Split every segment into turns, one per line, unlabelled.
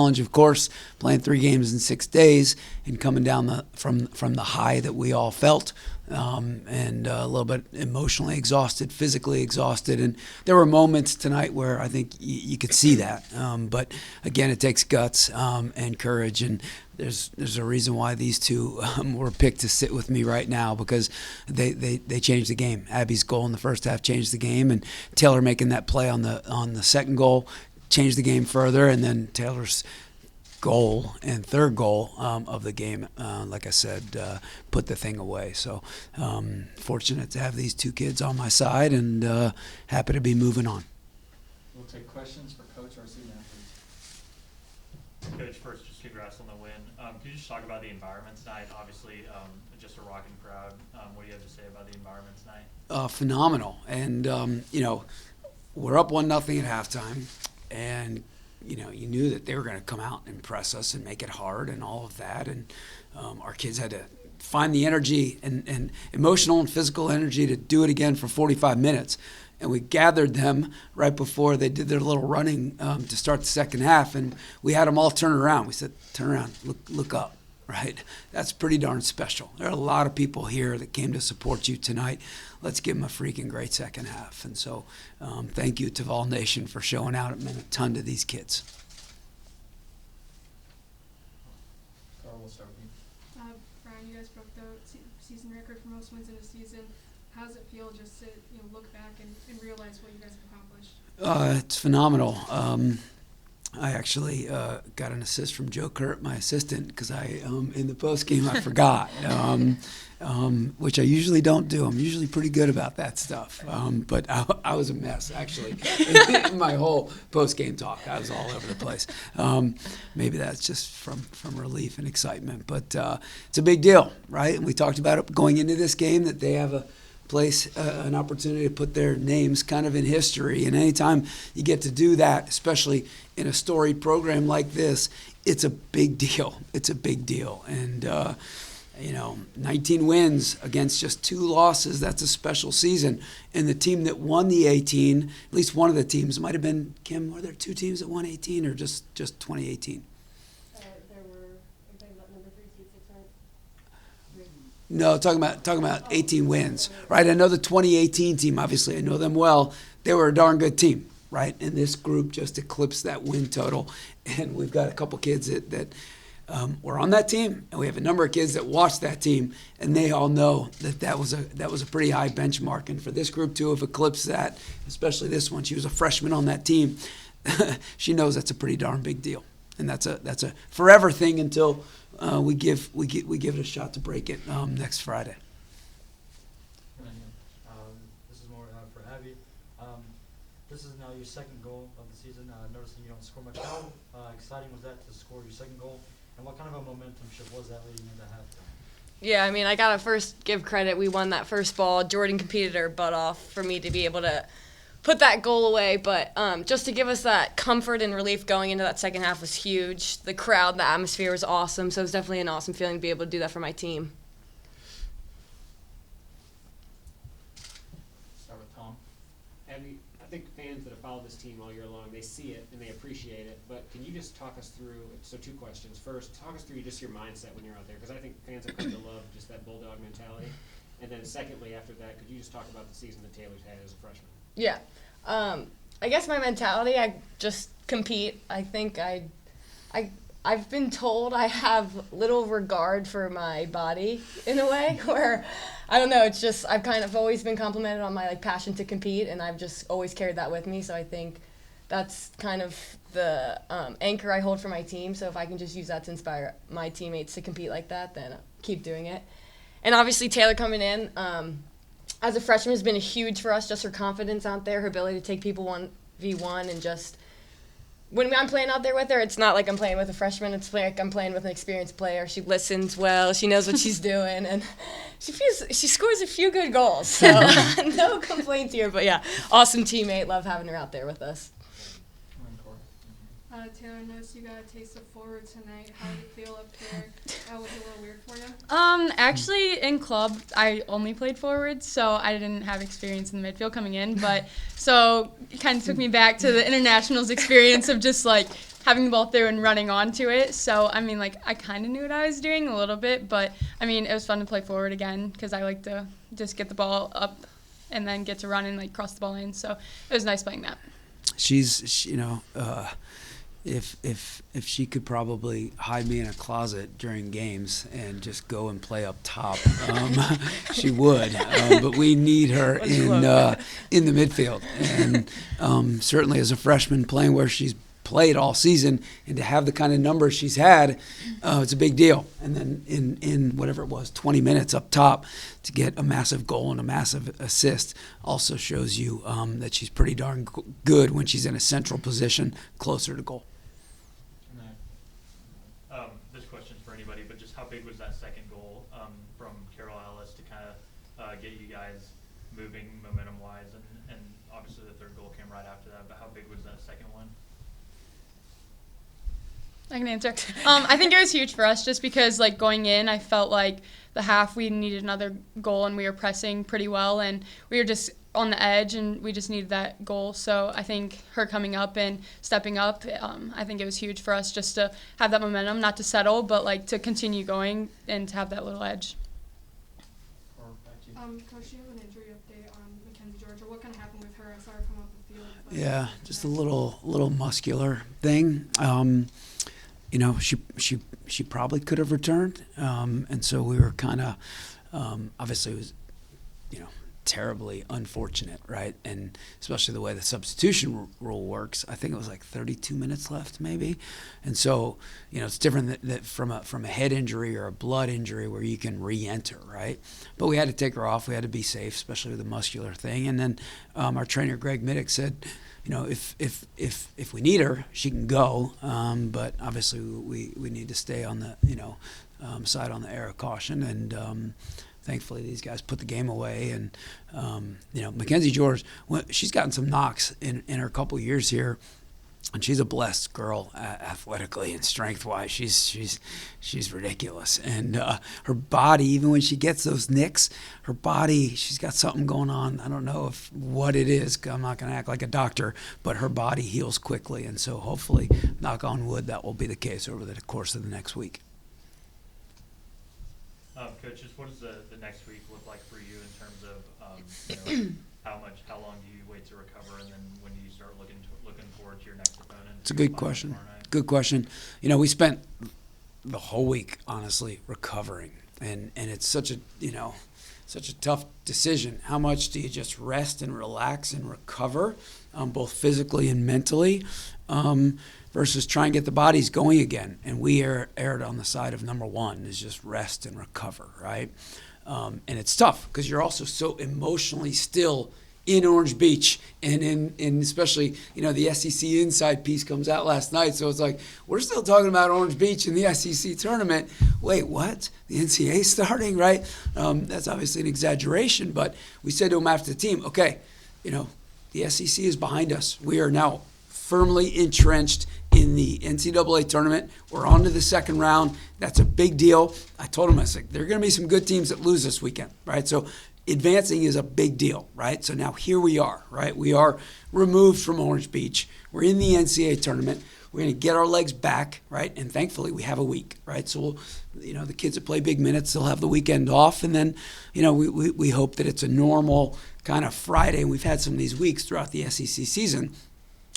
challenge, of course, playing 3 games in 6 days and coming down from the high that we all felt, and a little bit emotionally exhausted, physically exhausted. And there were moments tonight where I think you could see that. But again, it takes guts and courage. And there's a reason why these two were picked to sit with me right now, because they changed the game. Abbey's goal in the first half changed the game, and Taylor making that play on the second goal changed the game further, and then Taylor's goal and third goal of the game, like I said, put the thing away. So fortunate to have these two kids on my side, and happy to be moving on.
We'll take questions for Coach or student athletes.
Coach, first, just congrats on the win. Can you just talk about the environment tonight? Obviously, just a rocking crowd. What do you have to say about the environment tonight?
Phenomenal. And, we're up 1-0 at halftime, and you knew that they were going to come out and impress us and make it hard and all of that. And our kids had to find the energy and emotional and physical energy to do it again for 45 minutes. And we gathered them right before they did their little running to start the second half, and we had them all turn around. We said, turn around, look up, right? That's pretty darn special. There are a lot of people here that came to support you tonight. Let's give them a freaking great second half. And so thank you to Vol Nation for showing out. It meant a ton to these kids.
Carl, we'll start with you.
Brian, you guys broke the season record for most wins in a season. How does it feel just to look back and realize what you guys have accomplished?
It's phenomenal. I actually got an assist from Joe Kurt, my assistant, because in the post game I forgot, which I usually don't do. I'm usually pretty good about that stuff, but I was a mess actually. In my whole post game talk, I was all over the place. Maybe that's just from relief and excitement, but it's a big deal, right? And we talked about it going into this game, that they have an opportunity to put their names kind of in history. And anytime you get to do that, especially in a storied program like this, it's a big deal. It's a big deal. And, 19 wins against just 2 losses, that's a special season. And the team that won the 18, at least one of the teams, might have been, Kim, were there 2 teams that won 18 or just 2018? No, talking about 18 wins, right? I know the 2018 team, obviously, I know them well. They were a darn good team, right? And this group just eclipsed that win total. And we've got a couple kids that were on that team, and we have a number of kids that watched that team, and they all know that was a pretty high benchmark. And for this group to have eclipsed that, especially this one, she was a freshman on that team. She knows that's a pretty darn big deal, and that's a forever thing until we give it a shot to break it next Friday.
This is more for Abbey. This is now your second goal of the season. Noticing you don't score much. How exciting was that to score your second goal? And what kind of a momentum shift was that leading into halftime?
Yeah, I mean, I got to first give credit. We won that first ball. Jordan competed her butt off for me to be able to put that goal away. But just to give us that comfort and relief going into that second half was huge. The crowd, the atmosphere was awesome. So it was definitely an awesome feeling to be able to do that for my team.
Start with Tom.
Abby, I think fans that have followed this team all year long, they see it and they appreciate it. But can you just talk us through, so 2 questions. First, talk us through just your mindset when you're out there, because I think fans have come to love just that bulldog mentality. And then secondly, after that, could you just talk about the season that Taylor's had as a freshman?
Yeah. I guess my mentality, I just compete. I think I've been told I have little regard for my body in a way where, I don't know, it's just I've kind of always been complimented on my passion to compete, and I've just always carried that with me. So I think that's kind of the anchor I hold for my team. So if I can just use that to inspire my teammates to compete like that, then I'll keep doing it. And obviously Taylor coming in, as a freshman has been huge for us, just her confidence out there, her ability to take people 1v1, and just when I'm playing out there with her, it's not like I'm playing with a freshman. It's like I'm playing with an experienced player. She listens well. She knows what she's doing, and she scores a few good goals. So no complaints here. But yeah, awesome teammate. Love having her out there with us.
Taylor, I noticed you got a taste of forward tonight. How did you feel up there? Was it a little weird for you?
Actually, in club, I only played forward, so I didn't have experience in the midfield coming in. But so it kind of took me back to the internationals experience of just like having the ball through and running onto it. So, I mean, like, I kind of knew what I was doing a little bit, but, I mean, it was fun to play forward again because I like to just get the ball up and then get to run and, like, cross the ball in. So it was nice playing that.
If she could probably hide me in a closet during games and just go and play up top, she would. But we need her in the midfield, and certainly as a freshman playing where she's played all season, and to have the kind of numbers she's had, it's a big deal. And then in whatever it was, 20 minutes up top, to get a massive goal and a massive assist also shows you that she's pretty darn good when she's in a central position closer to goal.
This question's for anybody, but just how big was that second goal from Carol Ellis to kind of get you guys moving momentum-wise? And obviously the third goal came right after that, but how big was that second one?
I can answer. I think it was huge for us just because, like, going in, I felt like the half we needed another goal and we were pressing pretty well and we were just on the edge and we just needed that goal. So I think her coming up and stepping up, I think it was huge for us just to have that momentum, not to settle, but, like, to continue going and to have that little edge.
Coach, you have an injury update on Mackenzie Georgia. What kind of happened with her? I saw her come off the field.
Yeah, just a little muscular thing. She probably could have returned, and so we were kind of obviously it was terribly unfortunate, right? And especially the way the substitution rule works. I think it was like 32 minutes left, maybe, and so it's different that from a head injury or a blood injury where you can re-enter, right? But we had to take her off. We had to be safe, especially with the muscular thing. And then our trainer Greg Middick said, if we need her, she can go. But obviously we need to stay on the side on the air of caution. And thankfully these guys put the game away. And Mackenzie George, she's gotten some knocks in her couple years here. And she's a blessed girl, athletically and strength-wise. She's ridiculous, and her body, even when she gets those nicks, her body, she's got something going on. I don't know what it is. I'm not going to act like a doctor, but her body heals quickly, and so hopefully, knock on wood, that will be the case over the course of the next week.
Coach, just what does the next week look like for you in terms of how long do you wait to recover, and then when do you start looking forward to your next opponent?
It's a good question. Good question. We spent the whole week, honestly, recovering, and it's such a tough decision. How much do you just rest and relax and recover, both physically and mentally, versus try and get the bodies going again? And we erred on the side of number one, is just rest and recover, right? And it's tough because you're also so emotionally still in Orange Beach, and in especially, the SEC Inside piece comes out last night, so it's like, we're still talking about Orange Beach in the SEC tournament. Wait, what? The NCAA starting, right? That's obviously an exaggeration, but we said to them after the team, okay, the SEC is behind us. We are now firmly entrenched in the NCAA tournament. We're on to the second round. That's a big deal. I told them, I said, there are going to be some good teams that lose this weekend, right? So advancing is a big deal, right? So now here we are, right? We are removed from Orange Beach. We're in the NCAA tournament. We're going to get our legs back, right? And thankfully, we have a week, right? So, the kids that play big minutes, they'll have the weekend off. And then, we hope that it's a normal kind of Friday. And we've had some of these weeks throughout the SEC season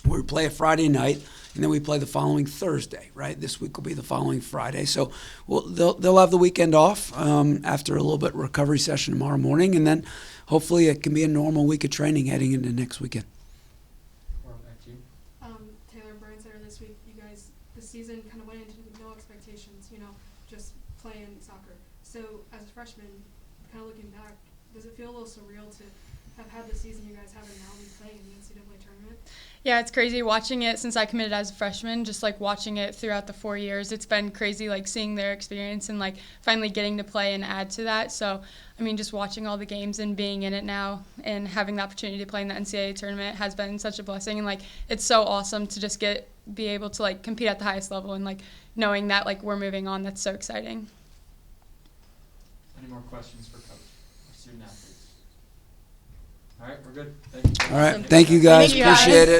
where we play a Friday night, and then we play the following Thursday, right? This week will be the following Friday. So they'll have the weekend off after a little bit of recovery session tomorrow morning, and then hopefully it can be a normal week of training heading into next weekend.
Taylor Burns Center this week, you guys, the season kind of went into no expectations, just playing soccer. So as a freshman, kind of looking back, does it feel a little surreal to have had the season you guys have and now be playing in the NCAA tournament?
Yeah, it's crazy watching it since I committed as a freshman, just like watching it throughout the 4 years. It's been crazy, like seeing their experience and like finally getting to play and add to that. So, just watching all the games and being in it now and having the opportunity to play in the NCAA tournament has been such a blessing. And like, it's so awesome to just be able to like compete at the highest level and like knowing that like we're moving on. That's so exciting.
Any more questions for Coach or student athletes? All right, we're good. Thank you.
All right, thank you guys.
Thank you guys.
Appreciate it.